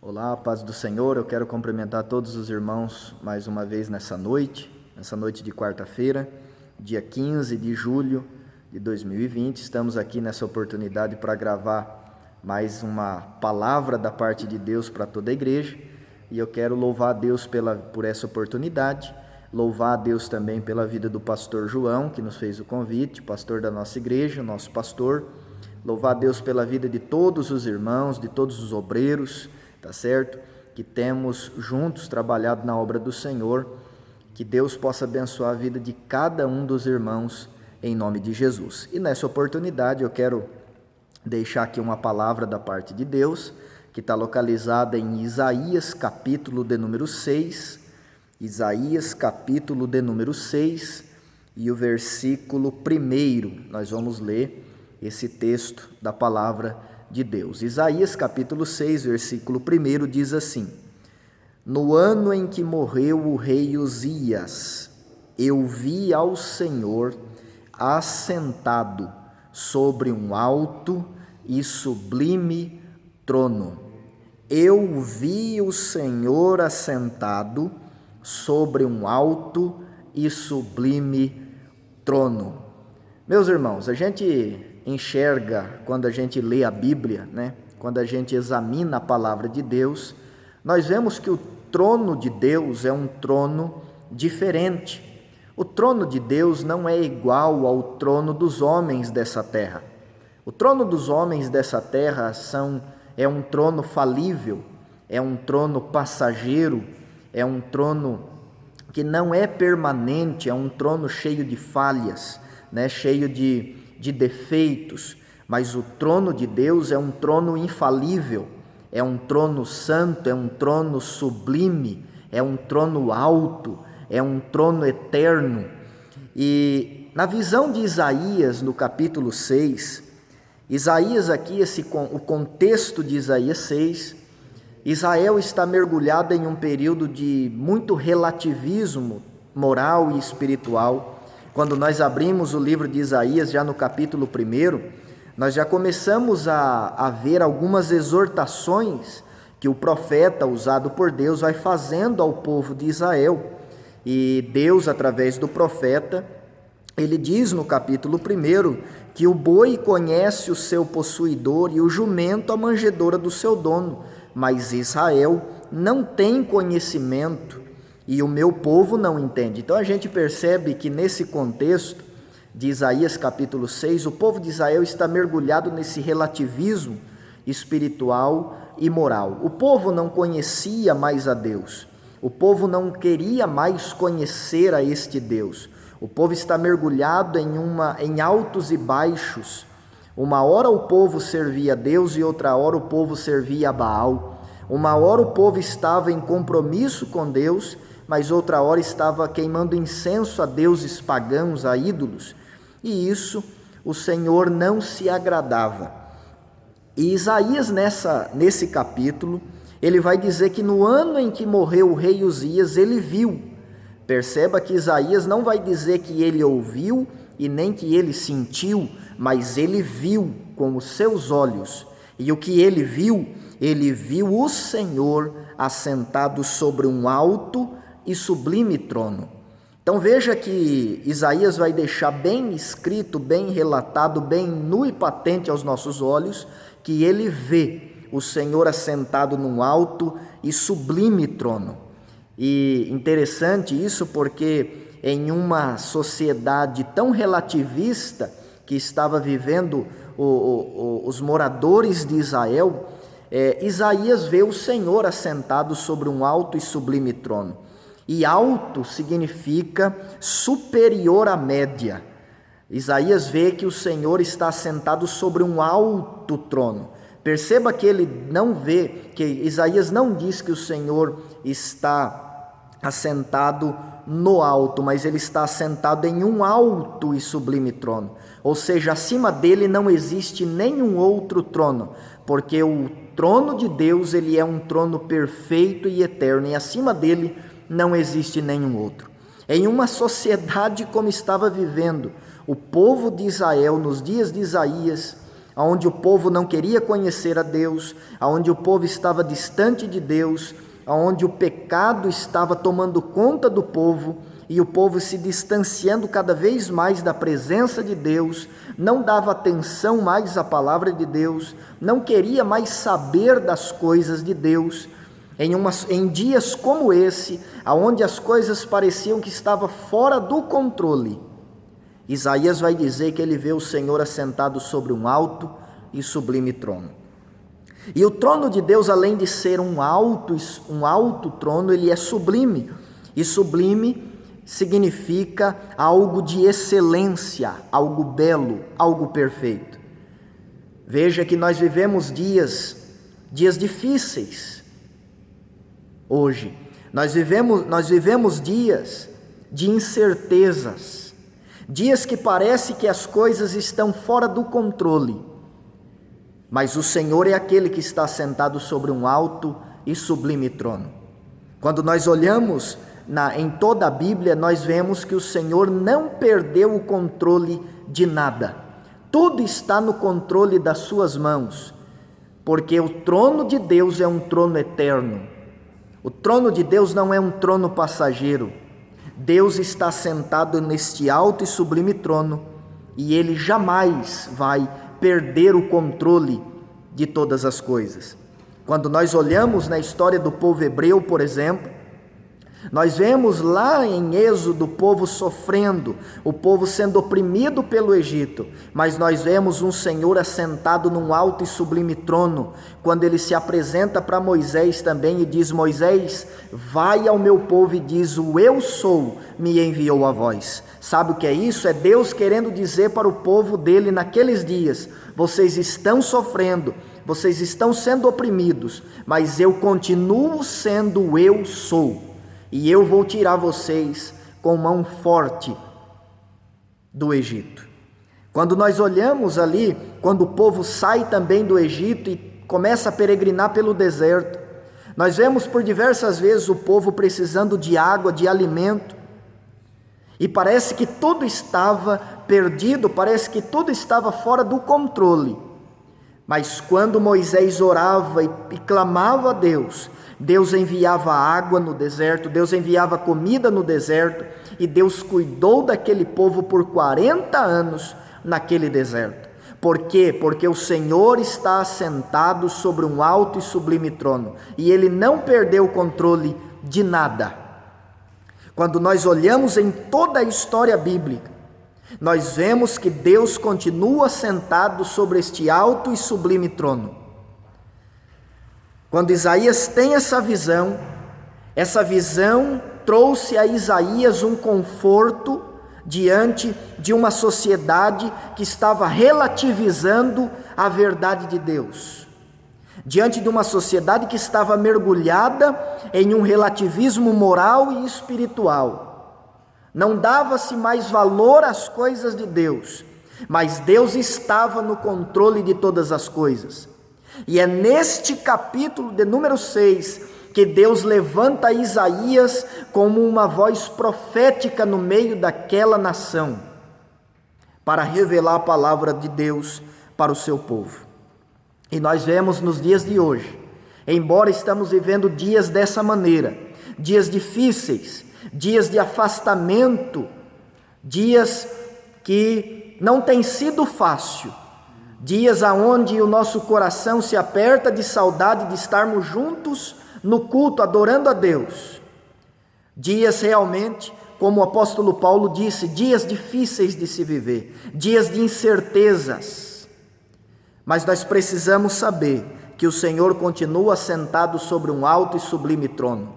Olá, paz do Senhor. Eu quero cumprimentar todos os irmãos mais uma vez nessa noite de quarta-feira, dia 15 de julho de 2020. Estamos aqui nessa oportunidade para gravar mais uma palavra da parte de Deus para toda a igreja. E eu quero louvar a Deus por essa oportunidade, louvar a Deus também pela vida do pastor João, que nos fez o convite, pastor da nossa igreja, nosso pastor. Louvar a Deus pela vida de todos os irmãos, de todos os obreiros, tá certo? Que temos juntos trabalhado na obra do Senhor. Que Deus possa abençoar a vida de cada um dos irmãos em nome de Jesus. E nessa oportunidade eu quero deixar aqui uma palavra da parte de Deus, que está localizada em Isaías capítulo de número 6, Isaías capítulo de número 6 e o versículo 1. Nós vamos ler esse texto da palavra de Deus. Isaías capítulo 6, versículo 1 diz assim: No ano em que morreu o rei Uzias, eu vi ao Senhor assentado sobre um alto e sublime trono. Eu vi o Senhor assentado sobre um alto e sublime trono. Meus irmãos, a gente enxerga quando a gente lê a Bíblia, quando a gente examina a palavra de Deus, nós vemos que o trono de Deus é um trono diferente. O trono de Deus não é igual ao trono dos homens dessa terra. O trono dos homens dessa terra é um trono falível, é um trono passageiro, é um trono que não é permanente, é um trono cheio de falhas, cheio de defeitos, mas o trono de Deus é um trono infalível, é um trono santo, é um trono sublime, é um trono alto, é um trono eterno. E na visão de Isaías, no capítulo 6, Isaías aqui, o contexto de Isaías 6, Israel está mergulhada em um período de muito relativismo moral e espiritual. Quando nós abrimos o livro de Isaías, já no capítulo 1, nós já começamos a ver algumas exortações que o profeta, usado por Deus, vai fazendo ao povo de Israel. E Deus, através do profeta, ele diz no capítulo 1 que o boi conhece o seu possuidor e o jumento a manjedoura do seu dono, mas Israel não tem conhecimento e o meu povo não entende. Então a gente percebe que nesse contexto de Isaías capítulo 6, o povo de Israel está mergulhado nesse relativismo espiritual e moral. O povo não conhecia mais a Deus, o povo não queria mais conhecer a este Deus. O povo está mergulhado em altos e baixos. Uma hora o povo servia a Deus e outra hora o povo servia a Baal. Uma hora o povo estava em compromisso com Deus, mas outra hora estava queimando incenso a deuses pagãos, a ídolos, e isso o Senhor não se agradava. E Isaías, nesse capítulo, ele vai dizer que no ano em que morreu o rei Uzias, ele viu. Perceba que Isaías não vai dizer que ele ouviu e nem que ele sentiu, mas ele viu com os seus olhos. E o que ele viu o Senhor assentado sobre um alto e sublime trono. Então veja que Isaías vai deixar bem escrito, bem relatado, bem nu e patente aos nossos olhos, que ele vê o Senhor assentado num alto e sublime trono. E interessante isso porque em uma sociedade tão relativista que estava vivendo os moradores de Israel, Isaías vê o Senhor assentado sobre um alto e sublime trono. E alto significa superior à média. Isaías vê que o Senhor está assentado sobre um alto trono. Perceba que Isaías não diz que o Senhor está assentado no alto, mas ele está assentado em um alto e sublime trono. Ou seja, acima dele não existe nenhum outro trono, porque o trono de Deus, ele é um trono perfeito e eterno, e acima dele não existe nenhum outro. Em uma sociedade como estava vivendo o povo de Israel nos dias de Isaías, onde o povo não queria conhecer a Deus, onde o povo estava distante de Deus, onde o pecado estava tomando conta do povo, e o povo se distanciando cada vez mais da presença de Deus, não dava atenção mais à palavra de Deus, não queria mais saber das coisas de Deus. Em dias como esse, onde as coisas pareciam que estavam fora do controle, Isaías vai dizer que ele vê o Senhor assentado sobre um alto e sublime trono. E o trono de Deus, além de ser um alto trono, ele é sublime. E sublime significa algo de excelência, algo belo, algo perfeito. Veja que nós vivemos dias difíceis. Hoje, nós vivemos dias de incertezas, dias que parece que as coisas estão fora do controle, mas o Senhor é aquele que está sentado sobre um alto e sublime trono. Quando nós olhamos em toda a Bíblia, nós vemos que o Senhor não perdeu o controle de nada, tudo está no controle das suas mãos, porque o trono de Deus é um trono eterno. O trono de Deus não é um trono passageiro. Deus está sentado neste alto e sublime trono, e Ele jamais vai perder o controle de todas as coisas. Quando nós olhamos na história do povo hebreu, por exemplo, nós vemos lá em Êxodo o povo sofrendo, o povo sendo oprimido pelo Egito, mas nós vemos um Senhor assentado num alto e sublime trono, quando ele se apresenta para Moisés também e diz: Moisés, vai ao meu povo e diz: o eu sou me enviou a vós. Sabe o que é isso? É Deus querendo dizer para o povo dele naqueles dias: vocês estão sofrendo, vocês estão sendo oprimidos, mas eu continuo sendo o eu sou. E eu vou tirar vocês com mão forte do Egito. Quando nós olhamos ali, quando o povo sai também do Egito e começa a peregrinar pelo deserto, nós vemos por diversas vezes o povo precisando de água, de alimento, e parece que tudo estava perdido, parece que tudo estava fora do controle. Mas quando Moisés orava e clamava a Deus, Deus enviava água no deserto, Deus enviava comida no deserto, e Deus cuidou daquele povo por 40 anos naquele deserto. Por quê? Porque o Senhor está assentado sobre um alto e sublime trono, e Ele não perdeu o controle de nada. Quando nós olhamos em toda a história bíblica, nós vemos que Deus continua sentado sobre este alto e sublime trono. Quando Isaías tem essa visão trouxe a Isaías um conforto diante de uma sociedade que estava relativizando a verdade de Deus, diante de uma sociedade que estava mergulhada em um relativismo moral e espiritual. Não dava-se mais valor às coisas de Deus, mas Deus estava no controle de todas as coisas. E é neste capítulo de número 6 que Deus levanta Isaías como uma voz profética no meio daquela nação, para revelar a palavra de Deus para o seu povo. E nós vemos nos dias de hoje, embora estamos vivendo dias dessa maneira, dias difíceis, dias de afastamento, dias que não tem sido fácil, dias aonde o nosso coração se aperta de saudade de estarmos juntos no culto, adorando a Deus. Dias realmente, como o apóstolo Paulo disse, dias difíceis de se viver, dias de incertezas. Mas nós precisamos saber que o Senhor continua sentado sobre um alto e sublime trono.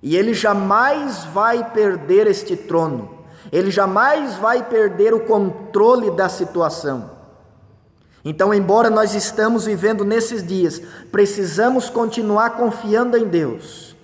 E Ele jamais vai perder este trono, Ele jamais vai perder o controle da situação. Então, embora nós estamos vivendo nesses dias, precisamos continuar confiando em Deus,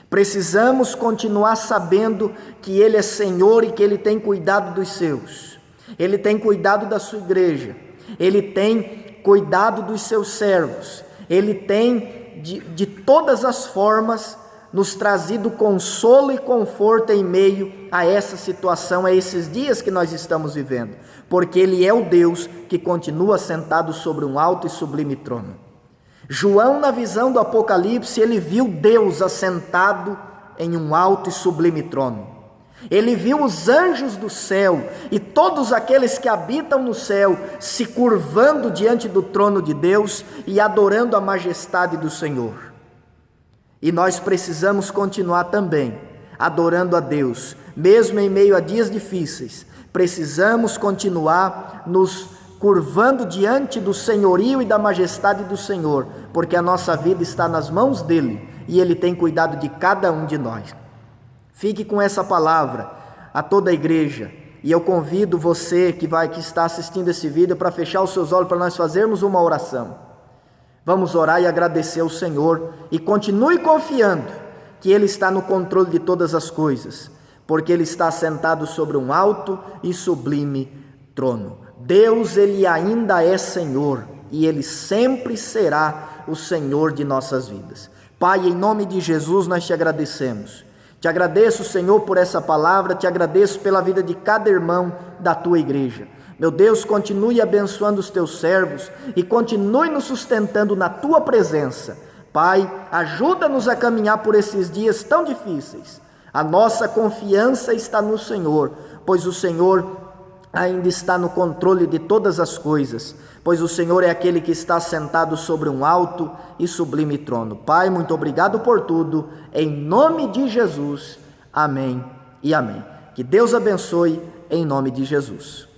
precisamos continuar sabendo que Ele é Senhor e que Ele tem cuidado dos seus, Ele tem cuidado da sua igreja, Ele tem cuidado dos seus servos, Ele tem de todas as formas nos trazido consolo e conforto em meio a essa situação, a esses dias que nós estamos vivendo, porque Ele é o Deus que continua sentado sobre um alto e sublime trono. João, na visão do Apocalipse, ele viu Deus assentado em um alto e sublime trono. Ele viu os anjos do céu e todos aqueles que habitam no céu se curvando diante do trono de Deus e adorando a majestade do Senhor. E nós precisamos continuar também adorando a Deus, mesmo em meio a dias difíceis. Precisamos continuar nos curvando diante do senhorio e da majestade do Senhor, porque a nossa vida está nas mãos dEle e Ele tem cuidado de cada um de nós. Fique com essa palavra a toda a igreja, e eu convido você que está assistindo esse vídeo para fechar os seus olhos para nós fazermos uma oração. Vamos orar e agradecer ao Senhor, e continue confiando que Ele está no controle de todas as coisas, porque Ele está sentado sobre um alto e sublime trono. Deus, Ele ainda é Senhor, e Ele sempre será o Senhor de nossas vidas. Pai, em nome de Jesus nós te agradecemos. Te agradeço, Senhor, por essa palavra, te agradeço pela vida de cada irmão da tua igreja. Meu Deus, continue abençoando os teus servos e continue nos sustentando na tua presença. Pai, ajuda-nos a caminhar por esses dias tão difíceis. A nossa confiança está no Senhor, pois o Senhor ainda está no controle de todas as coisas, pois o Senhor é aquele que está sentado sobre um alto e sublime trono. Pai, muito obrigado por tudo, em nome de Jesus, amém e amém. Que Deus abençoe, em nome de Jesus.